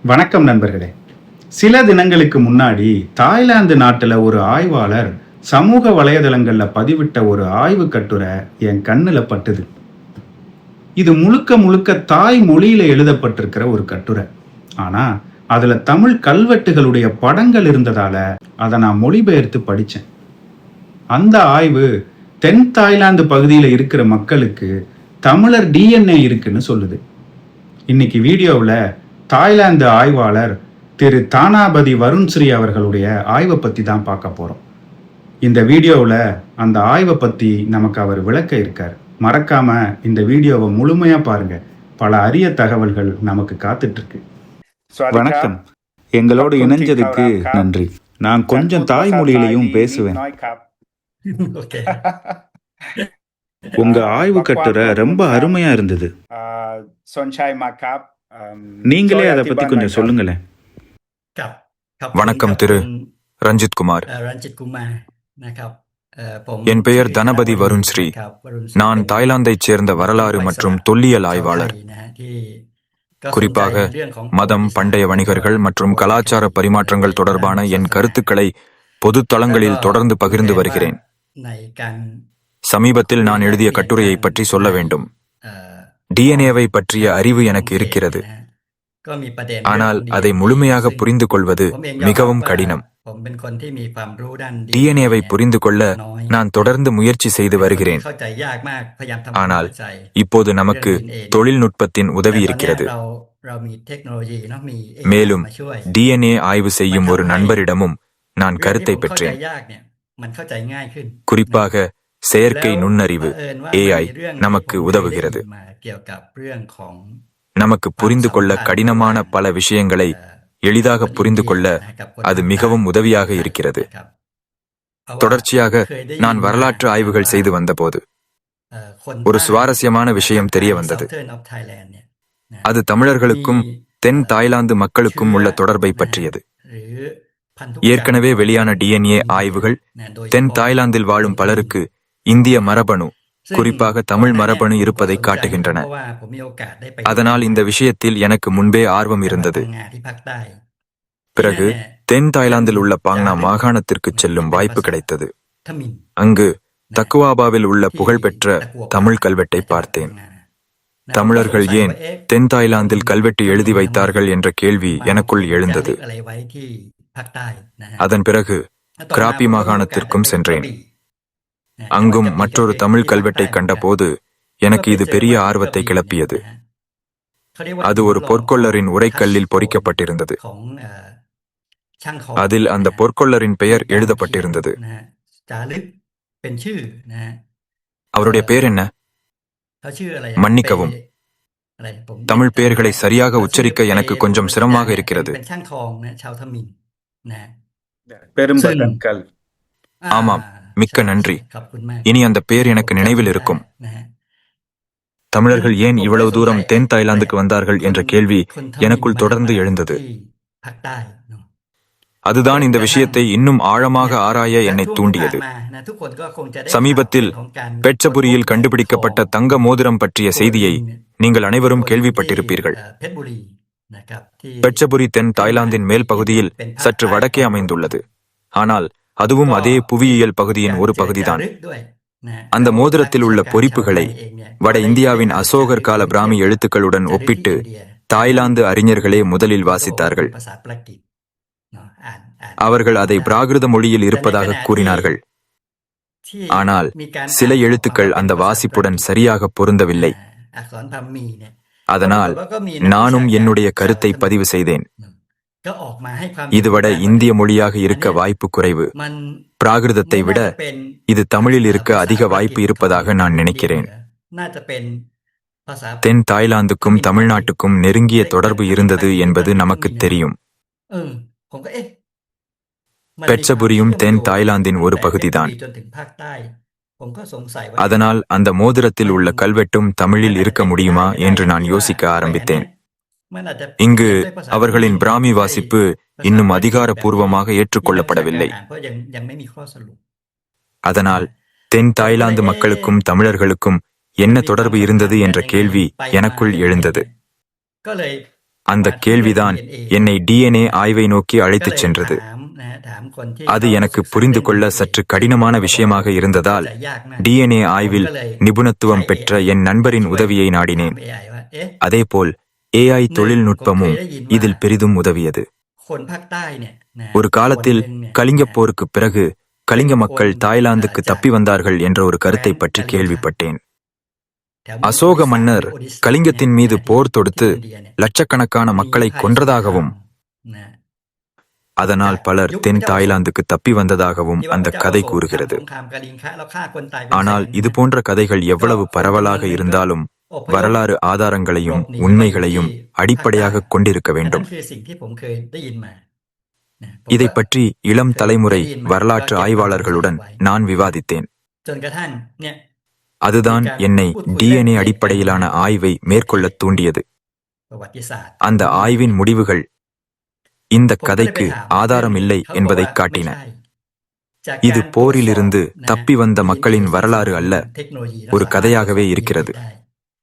வணக்கம் நண்பர்களே. சில தினங்களுக்கு முன்னாடி தாய்லாந்து நாட்டுல ஒரு ஆய்வாளர் சமூக வலைதளங்கள்ல பதிவிட்ட ஒரு ஆய்வு கட்டுரை என் கண்ணுல பட்டுது. இது முழுக்க முழுக்க தாய் மொழியில எழுதப்பட்டிருக்கிற ஒரு கட்டுரை. ஆனா அதுல தமிழ் கல்வெட்டுகளுடைய படங்கள் இருந்ததால அதை நான் மொழிபெயர்த்து படிச்சேன். அந்த ஆய்வு தென் தாய்லாந்து பகுதியில் இருக்கிற மக்களுக்கு தமிழர் டிஎன்ஏ இருக்குன்னு சொல்லுது. இன்னைக்கு வீடியோவில் தாய்லாந்து ஆய்வாளர் திரு தானாபதி வருண்ஸ்ரீ அவர்களுடைய ஆய்வை பற்றி தான் பார்க்க போகிறோம். இந்த வீடியோவில் அந்த ஆய்வை பற்றி நமக்கு அவர் விளக்க இருக்கார். மறக்காம இந்த வீடியோவை முழுமையாக பாருங்க. பல அரிய தகவல்கள் நமக்கு காத்துட்டு இருக்கு. வணக்கம். எங்களோடு இணைஞ்சதுக்கு நன்றி. நான் கொஞ்சம் தாய்மொழியிலையும் பேசுவேன். உங்க ஆய்வு கட்டுரை ரொம்ப அருமையா இருந்தது. நீங்களே அதை பத்தி கொஞ்சம் சொல்லுங்களேன். வணக்கம் திரு ரஞ்சித் குமார். என் பெயர் தனபதி வருண்ஸ்ரீ. நான் தாய்லாந்தைச் சேர்ந்த வரலாறு மற்றும் தொல்லியல் ஆய்வாளர். குறிப்பாக மதம், பண்டைய வணிகர்கள் மற்றும் கலாச்சார பரிமாற்றங்கள் தொடர்பான என் கருத்துக்களை பொது தளங்களில் தொடர்ந்து பகிர்ந்து வருகிறேன். சமீபத்தில் நான் எழுதிய கட்டுரையை பற்றி சொல்ல வேண்டும். டிஎன்ஏவை பற்றிய அறிவு எனக்கு இருக்கிறது, ஆனால் அதை முழுமையாக புரிந்து கொள்வது மிகவும் கடினம். டிஎன்ஏவை புரிந்து கொள்ள நான் தொடர்ந்து முயற்சி செய்து வருகிறேன். ஆனால் இப்போது நமக்கு தொழில்நுட்பத்தின் உதவி இருக்கிறது. மேலும் டிஎன்ஏ ஆய்வு செய்யும் ஒரு நண்பரிடமும் நான் கருத்தை பெற்றேன். குறிப்பாக செயற்கை நுண்ணறிவு AI நமக்கு உதவுகிறது. நமக்கு புரிந்து கொள்ள கடினமான பல விஷயங்களை எளிதாக புரிந்து கொள்ள அது மிகவும் உதவியாக இருக்கிறது. தொடர்ச்சியாக நான் வரலாற்று ஆய்வுகள் செய்து வந்தபோது ஒரு சுவாரஸ்யமான விஷயம் தெரிய வந்தது. அது தமிழர்களுக்கும் தென் தாய்லாந்து மக்களுக்கும் உள்ள தொடர்பை பற்றியது. ஏற்கனவே வெளியான டிஎன்ஏ ஆய்வுகள் தென் தாய்லாந்தில் வாழும் பலருக்கு இந்திய மரபணு, குறிப்பாக தமிழ் மரபணு இருப்பதை காட்டுகின்றன. அதனால் இந்த விஷயத்தில் எனக்கு முன்பே ஆர்வம் இருந்தது. பிறகு தென் தாய்லாந்தில் உள்ள பாங்னா மாகாணத்திற்கு செல்லும் வாய்ப்பு கிடைத்தது. அங்கு தக்குவாபாவில் உள்ள புகழ்பெற்ற தமிழ் கல்வெட்டை பார்த்தேன். தமிழர்கள் ஏன் தென் தாய்லாந்தில் கல்வெட்டு எழுதி வைத்தார்கள் என்ற கேள்வி எனக்குள் எழுந்தது. அதன் பிறகு கிராப்பி மாகாணத்திற்கும் சென்றேன். அங்கும் மற்றொரு தமிழ் கல்வெட்டை கண்டபோது எனக்கு இது பெரிய ஆர்வத்தை கிளப்பியது. அது ஒரு பொற்கொள்ளரின் உரைக்கல்லில் பொறிக்கப்பட்டிருந்தது. அதில் அந்த பொற்கொள்ளரின் பெயர் எழுதப்பட்டிருந்தது. அவருடைய பெயர் என்ன? மன்னிக்கவும், தமிழ் பெயர்களை சரியாக உச்சரிக்க எனக்கு கொஞ்சம் சிரமமாக இருக்கிறது. ஆமாம், மிக்க நன்றி. இனி அந்த பெயர் எனக்கு நினைவில் இருக்கும். தமிழர்கள் ஏன் இவ்வளவு தூரம் தென் தாய்லாந்துக்கு வந்தார்கள் என்ற கேள்வி எனக்குள் தொடர்ந்து எழுந்தது. அதுதான் இந்த விஷயத்தை இன்னும் ஆழமாக ஆராய என்னை தூண்டியது. சமீபத்தில் பெட்சபுரியில் கண்டுபிடிக்கப்பட்ட தங்க மோதிரம் பற்றிய செய்தியை நீங்கள் அனைவரும் கேள்விப்பட்டிருப்பீர்கள். பெட்சபுரி தென் தாய்லாந்தின் மேல் பகுதியில் சற்று வடக்கே அமைந்துள்ளது. ஆனால் அதுவும் அதே புவியியல் பகுதியின் ஒரு பகுதிதான். அந்த மோதிரத்தில் உள்ள பொறிப்புகளை வட இந்தியாவின் அசோகர் கால பிராமி எழுத்துக்களுடன் ஒப்பிட்டு தாய்லாந்து அறிஞர்களே முதலில் வாசித்தார்கள். அவர்கள் அதை பிராகிருத மொழியில் இருப்பதாக கூறினார்கள். ஆனால் சில எழுத்துக்கள் அந்த வாசிப்புடன் சரியாக பொருந்தவில்லை. அதனால் நானும் என்னுடைய கருத்தை பதிவு செய்தேன். இது வட இந்திய மொழியாக இருக்க வாய்ப்பு குறைவு. பிராகிருதத்தை விட இது தமிழில் இருக்க அதிக வாய்ப்பு இருப்பதாக நான் நினைக்கிறேன். தென் தாய்லாந்துக்கும் தமிழ்நாட்டுக்கும் நெருங்கிய தொடர்பு இருந்தது என்பது நமக்கு தெரியும். பெட்சபுரியும் தென் தாய்லாந்தின் ஒரு பகுதிதான். அதனால் அந்த மோதிரத்தில் உள்ள கல்வெட்டும் தமிழில் இருக்க முடியுமா என்று நான் யோசிக்க ஆரம்பித்தேன். இங்கு அவர்களின் பிராமி வாசிப்பு இன்னும் அதிகாரப்பூர்வமாக ஏற்றுக்கொள்ளப்படவில்லை. அதனால் தென் தாய்லாந்து மக்களுக்கும் தமிழர்களுக்கும் என்ன தொடர்பு இருந்தது என்ற கேள்வி எனக்குள் எழுந்தது. அந்த கேள்விதான் என்னை டிஎன்ஏ ஆய்வை நோக்கி அழைத்துச் சென்றது. அது எனக்கு புரிந்து கொள்ள சற்று கடினமான விஷயமாக இருந்ததால் டிஎன்ஏ ஆய்வில் நிபுணத்துவம் பெற்ற என் நண்பரின் உதவியை நாடினேன். அதேபோல் ஏஐ தொழில்நுட்பமும் இதில் பெரிதும் உதவியது. ஒரு காலத்தில் கலிங்கப் போருக்குப் பிறகு கலிங்க மக்கள் தாய்லாந்துக்கு தப்பி வந்தார்கள் என்ற ஒரு கருத்தை பற்றி கேள்விப்பட்டேன். அசோக மன்னர் கலிங்கத்தின் மீது போர் தொடுத்து லட்சக்கணக்கான மக்களை கொன்றதாகவும் அதனால் பலர் தென் தாய்லாந்துக்கு தப்பி வந்ததாகவும் அந்த கதை கூறுகிறது. ஆனால் இது போன்ற கதைகள் எவ்வளவு பரவலாக இருந்தாலும் வரலாறு ஆதாரங்களையும் உண்மைகளையும் அடிப்படையாக கொண்டிருக்க வேண்டும். இதை பற்றி இளம் தலைமுறை வரலாற்று ஆய்வாளர்களுடன் நான் விவாதித்தேன். அதுதான் என்னை டிஎன்ஏ அடிப்படையிலான ஆய்வை மேற்கொள்ளத் தூண்டியது. அந்த ஆய்வின் முடிவுகள் இந்த கதைக்கு ஆதாரம் இல்லை என்பதை காட்டின. இது போரிலிருந்து தப்பி வந்த மக்களின் வரலாறு அல்ல, ஒரு கதையாகவே இருக்கிறது.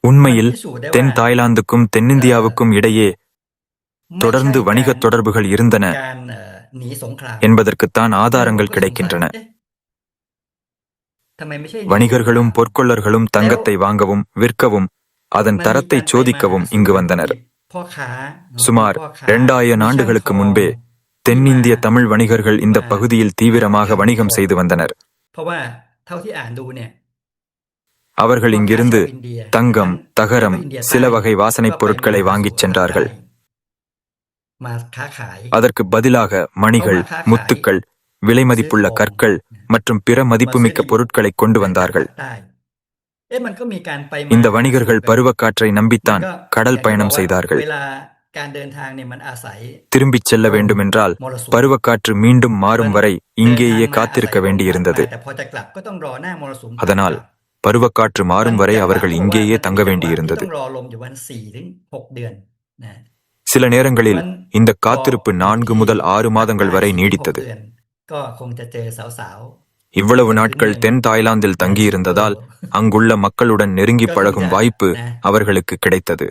உண்மையில் தென் தாய்லாந்துக்கும் தென்னிந்தியாவுக்கும் இடையே தொடர்ந்து வணிகத் தொடர்புகள் இருந்தன என்பதற்குத்தான் ஆதாரங்கள் கிடைக்கின்றன. வணிகர்களும் பொற்கொள்ளர்களும் தங்கத்தை வாங்கவும் விற்கவும் அதன் தரத்தை சோதிக்கவும் இங்கு வந்தனர். சுமார் 2000 ஆண்டுகளுக்கு முன்பே தென்னிந்திய தமிழ் வணிகர்கள் இந்த பகுதியில் தீவிரமாக வணிகம் செய்து வந்தனர். அவர்கள் இங்கிருந்து தங்கம், தகரம், சில வகை வாசனைப் பொருட்களை வாங்கிச் சென்றார்கள். அதற்கு பதிலாக மணிகள், முத்துக்கள், விலைமதிப்புள்ள கற்கள் மற்றும் பிற மதிப்புமிக்க பொருட்களை கொண்டு வந்தார்கள். இந்த வணிகர்கள் பருவக்காற்றை நம்பித்தான் கடல் பயணம் செய்தார்கள். திரும்பிச் செல்ல வேண்டுமென்றால் பருவக்காற்று மீண்டும் மாறும் வரை இங்கேயே காத்திருக்க வேண்டியிருந்தது. அதனால் பருவக்காற்று மாறும் வரை அவர்கள் இங்கேயே தங்க வேண்டியிருந்தது. சில நேரங்களில் இந்த காத்திருப்பு 4 முதல் 6 மாதங்கள் வரை நீடித்தது. இவ்வளவு நாட்கள் தென் தாய்லாந்தில் தங்கியிருந்ததால் அங்குள்ள மக்களுடன் நெருங்கி பழகும் வாய்ப்பு அவர்களுக்கு கிடைத்தது.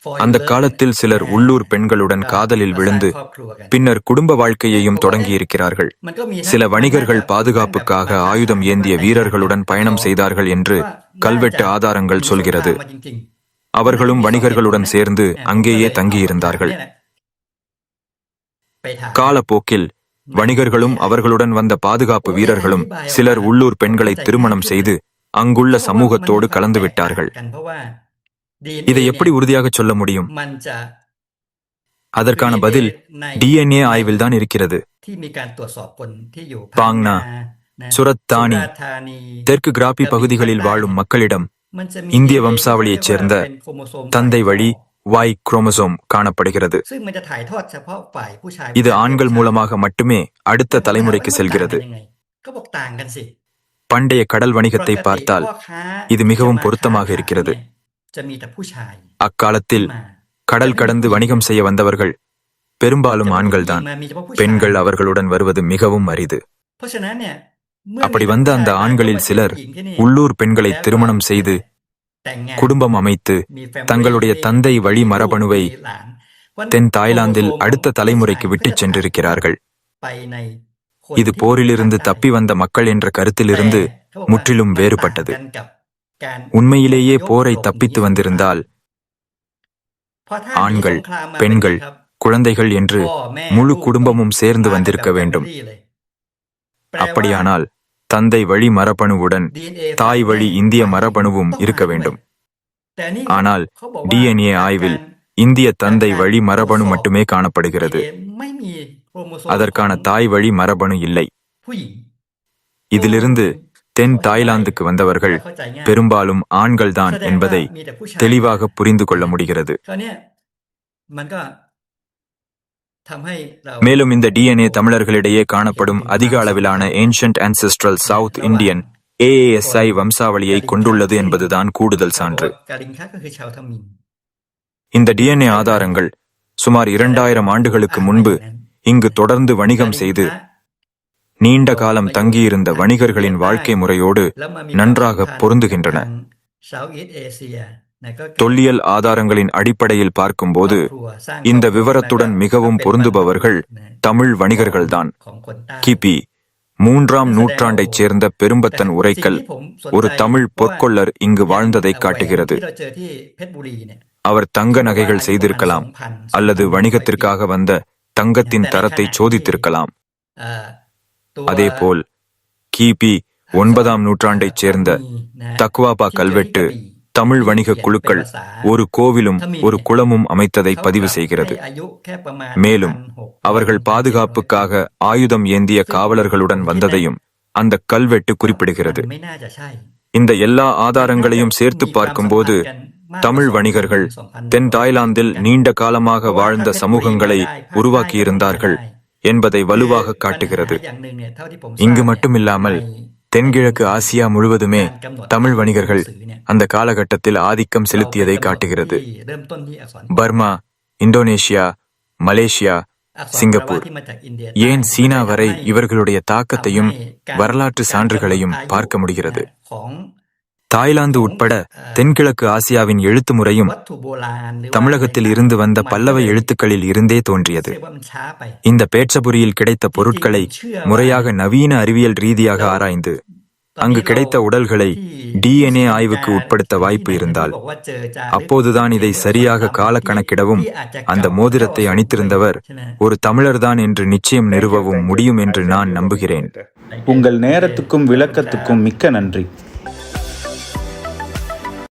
அந்த காலத்தில் சிலர் உள்ளூர் பெண்களுடன் காதலில் விழுந்து பின்னர் குடும்ப வாழ்க்கையையும் தொடங்கியிருக்கிறார்கள். சில வணிகர்கள் பாதுகாப்புக்காக ஆயுதம் ஏந்திய வீரர்களுடன் பயணம் செய்தார்கள் என்று கல்வெட்டு ஆதாரங்கள் சொல்கிறது. அவர்களும் வணிகர்களுடன் சேர்ந்து அங்கேயே தங்கியிருந்தார்கள். காலப்போக்கில் வணிகர்களும் அவர்களுடன் வந்த பாதுகாப்பு வீரர்களும் சிலர் உள்ளூர் பெண்களை திருமணம் செய்து அங்குள்ள சமூகத்தோடு கலந்துவிட்டார்கள். இதை எப்படி உறுதியாக சொல்ல முடியும்? அதற்கான பதில் டிஎன்ஏ ஆய்வில்தான் இருக்கிறது. பாங்னா, சுரத் தானி, தெற்கு கிராபி பகுதிகளில் வாழும் மக்களிடம் இந்திய வம்சாவளியைச் சேர்ந்த தந்தை வழி Y குரோமோசோம் காணப்படுகிறது. இது ஆண்கள் மூலமாக மட்டுமே அடுத்த தலைமுறைக்கு செல்கிறது. பண்டைய கடல் வணிகத்தை பார்த்தால் இது மிகவும் பொருத்தமாக இருக்கிறது. அக்காலத்தில் கடல் கடந்து வணிகம் செய்ய வந்தவர்கள் பெரும்பாலும் ஆண்கள்தான். பெண்கள் அவர்களுடன் வருவது மிகவும் அரிது. அப்படி வந்த அந்த ஆண்களில் சிலர் உள்ளூர் பெண்களை திருமணம் செய்து குடும்பம் அமைத்து தங்களுடைய தந்தை வழி மரபணுவை தென் தாய்லாந்தில் அடுத்த தலைமுறைக்கு விட்டுச் சென்றிருக்கிறார்கள். இது போரிலிருந்து தப்பி வந்த மக்கள் என்ற கருத்திலிருந்து முற்றிலும் வேறுபட்டது. உண்மையிலேயே போரை தப்பித்து வந்திருந்தால் ஆண்கள், பெண்கள், குழந்தைகள் என்று முழு குடும்பமும் சேர்ந்து வந்திருக்க வேண்டும். அப்படியானால் தந்தை வழி மரபணுவுடன் தாய் வழி இந்திய மரபணுவும் இருக்க வேண்டும். ஆனால் டிஎன்ஏ ஆய்வில் இந்திய தந்தை வழி மரபணு மட்டுமே காணப்படுகிறது. அதற்கான தாய் வழி மரபணு இல்லை. இதிலிருந்து தென் தாய்லாந்துக்கு வந்தவர்கள் பெரும்பாலும் ஆண்கள்தான் என்பதை தெளிவாக புரிந்து கொள்ள முடிகிறது. மேலும் இந்த டிஎன்ஏ தமிழர்களிடையே காணப்படும் அதிக அளவிலான ancient ancestral south Indian AASI வம்சாவளியை கொண்டுள்ளது என்பதுதான் கூடுதல் சான்று. இந்த டிஎன்ஏ ஆதாரங்கள் சுமார் 2000 ஆண்டுகளுக்கு முன்பு இங்கு தொடர்ந்து வணிகம் செய்து நீண்ட காலம் தங்கியிருந்த வணிகர்களின் வாழ்க்கை முறையோடு நன்றாக பொருந்துகின்றன. தொல்லியல் ஆதாரங்களின் அடிப்படையில் பார்க்கும்போது இந்த விவரத்துடன் மிகவும் பொருந்துபவர்கள் தமிழ் வணிகர்கள்தான். கிபி 3ஆம் நூற்றாண்டைச் சேர்ந்த பெரும்பத்தன் உரைக்கல் ஒரு தமிழ் பொற்கொள்ளர் இங்கு வாழ்ந்ததை காட்டுகிறது. அவர் தங்க நகைகள் செய்திருக்கலாம் அல்லது வணிகத்திற்காக வந்த தங்கத்தின் தரத்தை சோதித்திருக்கலாம். அதேபோல் கிபி 9ஆம் நூற்றாண்டைச் சேர்ந்த தக்வாபா கல்வெட்டு தமிழ் வணிக குழுக்கள் ஒரு கோவிலும் ஒரு குளமும் அமைத்ததை பதிவு செய்கிறது. மேலும் அவர்கள் பாதுகாப்புக்காக ஆயுதம் ஏந்திய காவலர்களுடன் வந்ததையும் அந்த கல்வெட்டு குறிப்பிடுகிறது. இந்த எல்லா ஆதாரங்களையும் சேர்த்து பார்க்கும்போது தமிழ் வணிகர்கள் தென் தாய்லாந்தில் நீண்ட காலமாக வாழ்ந்த சமூகங்களை உருவாக்கியிருந்தார்கள் என்பதை வலுவாக காட்டுகிறது. இங்கு மட்டுமில்லாமல் தென்கிழக்கு ஆசியா முழுவதுமே தமிழ் வணிகர்கள் அந்த காலகட்டத்தில் ஆதிக்கம் செலுத்தியதை காட்டுகிறது. பர்மா, இந்தோனேஷியா, மலேசியா, சிங்கப்பூர், ஏன் சீனா வரை இவர்களுடைய தாக்கத்தையும் வரலாற்று சான்றுகளையும் பார்க்க முடிகிறது. தாய்லாந்து உட்பட தென்கிழக்கு ஆசியாவின் எழுத்து முறையும் தமிழகத்தில் இருந்து வந்த பல்லவ எழுத்துக்களில் இருந்தே தோன்றியது. இந்த பேட்சபுரியில் கிடைத்த பொருட்களை முறையாக நவீன அறிவியல் ரீதியாக ஆராய்ந்து அங்கு கிடைத்த உடல்களை DNA ஆய்வுக்கு உட்படுத்த வாய்ப்பு இருந்தால் அப்போதுதான் இதை சரியாக கால கணக்கிடவும் அந்த மோதிரத்தை அணிந்திருந்தவர் ஒரு தமிழர்தான் என்று நிச்சயம் நிறுவவும் முடியும் என்று நான் நம்புகிறேன். உங்கள் நேரத்துக்கும் விளக்கத்துக்கும் மிக்க நன்றி.